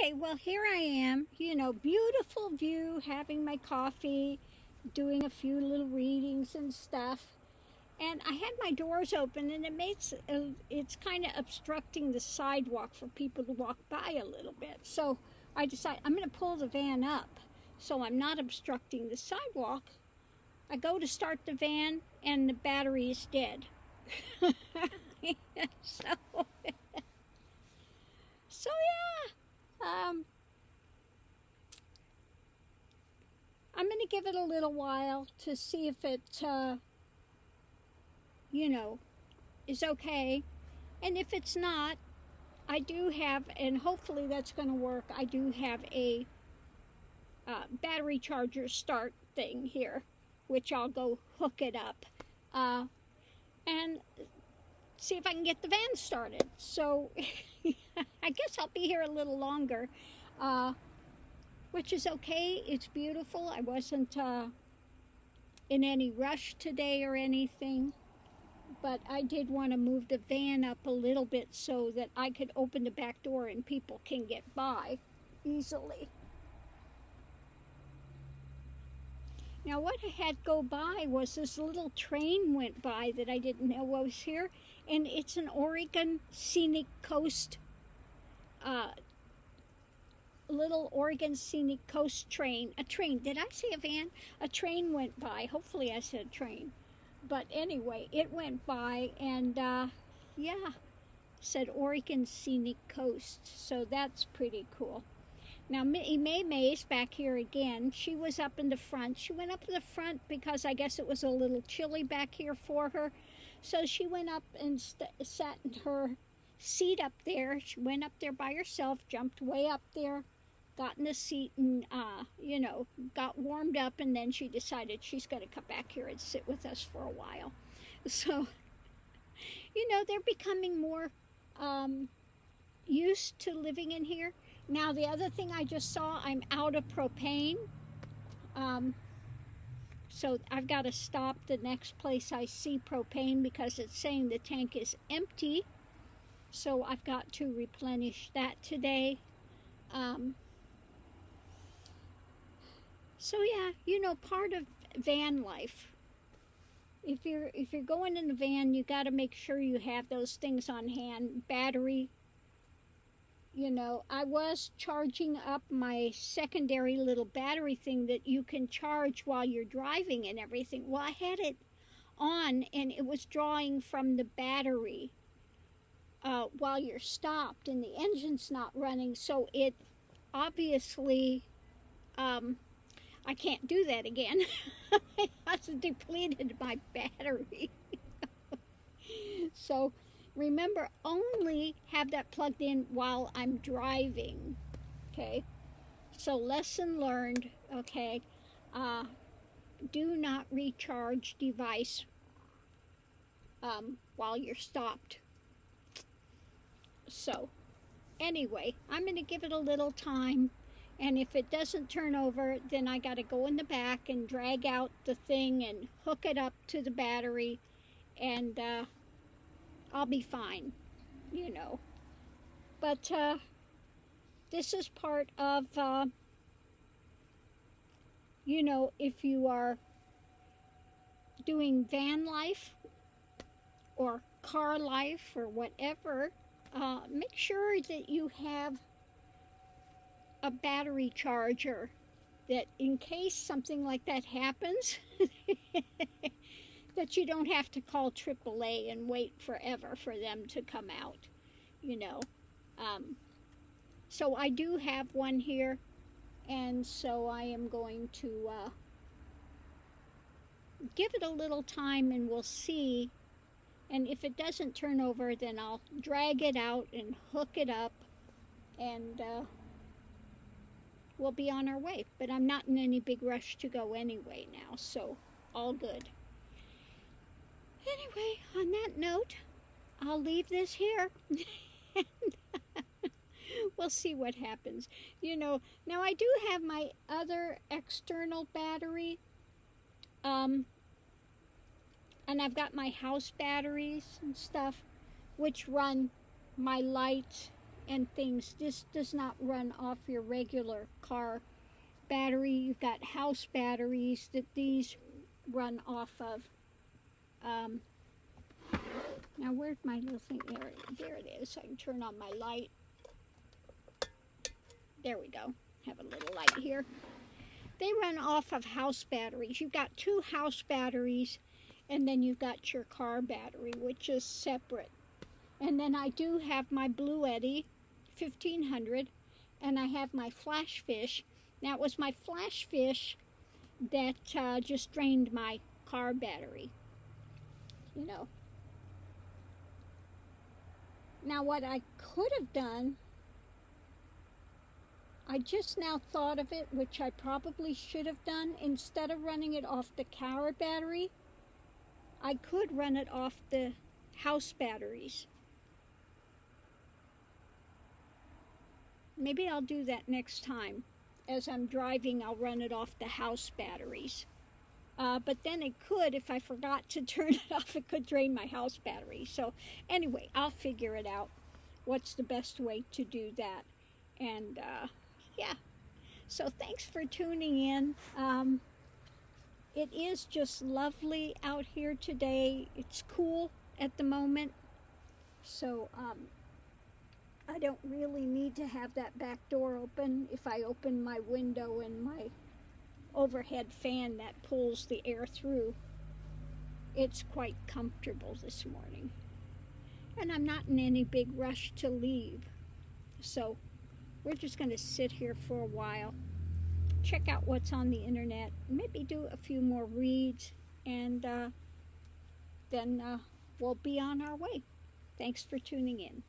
Okay, well, here I am, beautiful view, having my coffee, doing a few little readings and stuff. And I had my doors open, and it's kind of obstructing the sidewalk for people to walk by a little bit. So I decided I'm going to pull the van up so I'm not obstructing the sidewalk. I go to start the van, and the battery is dead. so, so yeah. I'm going to give it a little while to see if it, is okay. And if it's not, I do have, and hopefully that's going to work, I do have a battery charger start thing here, which I'll go hook it up and see if I can get the van started. So I guess I'll be here a little longer. Which is okay. It's beautiful. I wasn't in any rush today or anything, but I did want to move the van up a little bit so that I could open the back door and people can get by easily. Now what I had go by was this little train went by that I didn't know was here, and it's an Oregon Scenic Coast little Oregon Scenic Coast train. A train. Did I say a van? A train went by. Hopefully I said train. But anyway, it went by, and yeah, said Oregon Scenic Coast. So that's pretty cool. Now, May's back here again. She was up in the front. She went up in the front because I guess it was a little chilly back here for her. So she went up and sat in her seat up there. She went up there by herself, jumped way up there, got in the seat, and got warmed up, and then she decided she's going to come back here and sit with us for a while. So they're becoming more used to living in here. Now the other thing I just saw, I'm out of propane, so I've got to stop the next place I see propane because it's saying the tank is empty. So I've got to replenish that today. So yeah, part of van life. If you're going in the van, you got to make sure you have those things on hand. Battery. I was charging up my secondary little battery thing that you can charge while you're driving and everything. Well, I had it on, and it was drawing from the battery while you're stopped, and the engine's not running. So it obviously, I can't do that again. It has depleted my battery. So remember, only have that plugged in while I'm driving. Okay, so lesson learned. Okay, do not recharge device while you're stopped. So anyway, I'm going to give it a little time, and if it doesn't turn over, then I got to go in the back and drag out the thing and hook it up to the battery, and I'll be fine, But this is part of, if you are doing van life or car life or whatever, make sure that you have a battery charger, that in case something like that happens, that you don't have to call AAA and wait forever for them to come out, So I do have one here, and so I am going to give it a little time, and we'll see. And if it doesn't turn over, then I'll drag it out and hook it up, and we'll be on our way. But I'm not in any big rush to go anyway now, so all good. Anyway, on that note, I'll leave this here. We'll see what happens. Now I do have my other external battery, and I've got my house batteries and stuff, which run my light and things. This does not run off your regular car battery. You've got house batteries that these run off of. Now where's my little thing? There it is. I can turn on my light. There we go. Have a little light here. They run off of house batteries. You've got 2 house batteries, and then you've got your car battery, which is separate. And then I do have my Blue Eddy 1500, and I have my Flash Fish. Now it was my Flash Fish that just drained my car battery, you know. Now what I could have done, I just now thought of it, which I probably should have done, instead of running it off the car battery, I could run it off the house batteries. Maybe I'll do that next time. As I'm driving, I'll run it off the house batteries. But then it could, if I forgot to turn it off, it could drain my house battery. So anyway, I'll figure it out, what's the best way to do that. And yeah, so thanks for tuning in. It is just lovely out here today. It's cool at the moment. So I don't really need to have that back door open. If I open my window and my overhead fan that pulls the air through, it's quite comfortable this morning. And I'm not in any big rush to leave. So we're just going to sit here for a while, check out what's on the internet, maybe do a few more reads, and then we'll be on our way. Thanks for tuning in.